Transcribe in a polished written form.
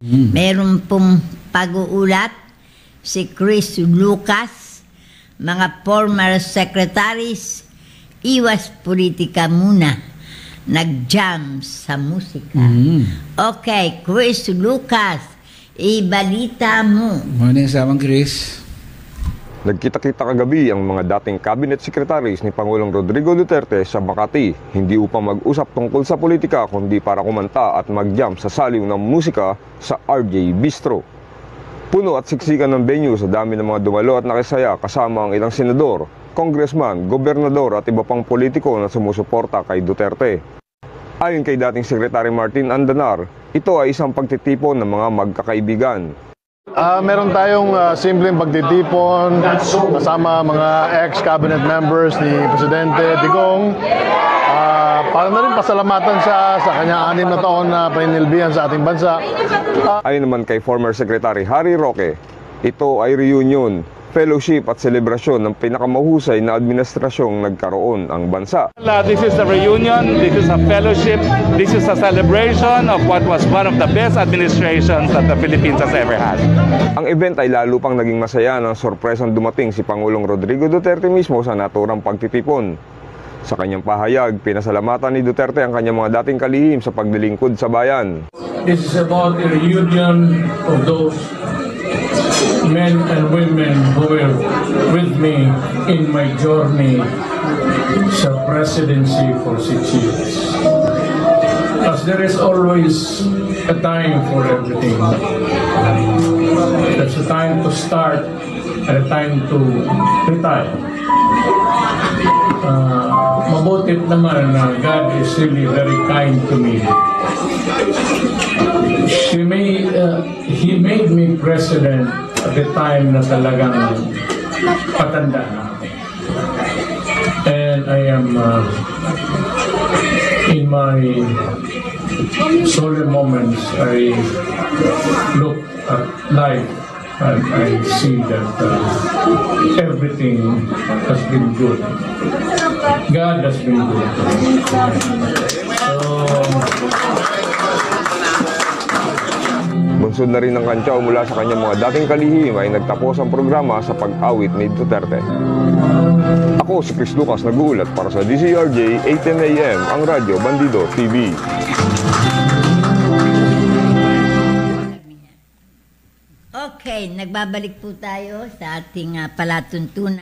Meron pong pag-uulat si Chris Lucas, mga former secretaries, iwas politika muna, nag-jam sa musika. Okay, Chris Lucas, ibalita mo. Morning, Samang Chris. Nagkita-kita kagabi ang mga dating cabinet secretaries ni Pangulong Rodrigo Duterte sa Makati, hindi upang mag-usap tungkol sa politika kundi para kumanta at mag-jam sa saliw ng musika sa RJ Bistro. Puno at siksikan ng venue sa dami ng mga dumalo at nakisaya kasama ang ilang senador, congressman, gobernador at iba pang politiko na sumusuporta kay Duterte. Ayon kay dating Secretary Martin Andanar, ito ay isang pagtitipon ng mga magkakaibigan. Meron tayong simpleng pagtitipon kasama mga ex-cabinet members ni Presidente Digong para na rin pasalamatan sa kanyang 6 na taon na paninilbihan sa ating bansa. Ayon naman kay former Secretary Harry Roque, ito ay reunion, fellowship at selebrasyon ng pinakamahusay na administrasyong nagkaroon ang bansa. This is a reunion, this is a fellowship, this is a celebration of what was one of the best administrations that the Philippines has ever had. Ang event ay lalo pang naging masaya nang sorpresang dumating si Pangulong Rodrigo Duterte mismo sa naturang pagtitipon. Sa kanyang pahayag, pinasalamatan ni Duterte ang kanyang mga dating kalihim sa paglilingkod sa bayan. This is about a reunion of those men and women who were with me in my journey sa presidency for 6 years. As there is always a time for everything. There's a time to start and a time to retire. Mabutit naman na God is really very kind to me. He made me president at the time na talagang patanda na. And I am in my solemn moments, I look at life and I see that everything has been good. God has been good. Bunsod na rin ng kantyaw mula sa kanyang mga dating kalihim ay nagtapos ang programa sa pag-awit ni Duterte. Ako si Chris Lucas nag-uulat para sa DZRJ 8:10 AM ang Radyo Bandido TV. Okay, nagbabalik po tayo sa ating palatuntunan.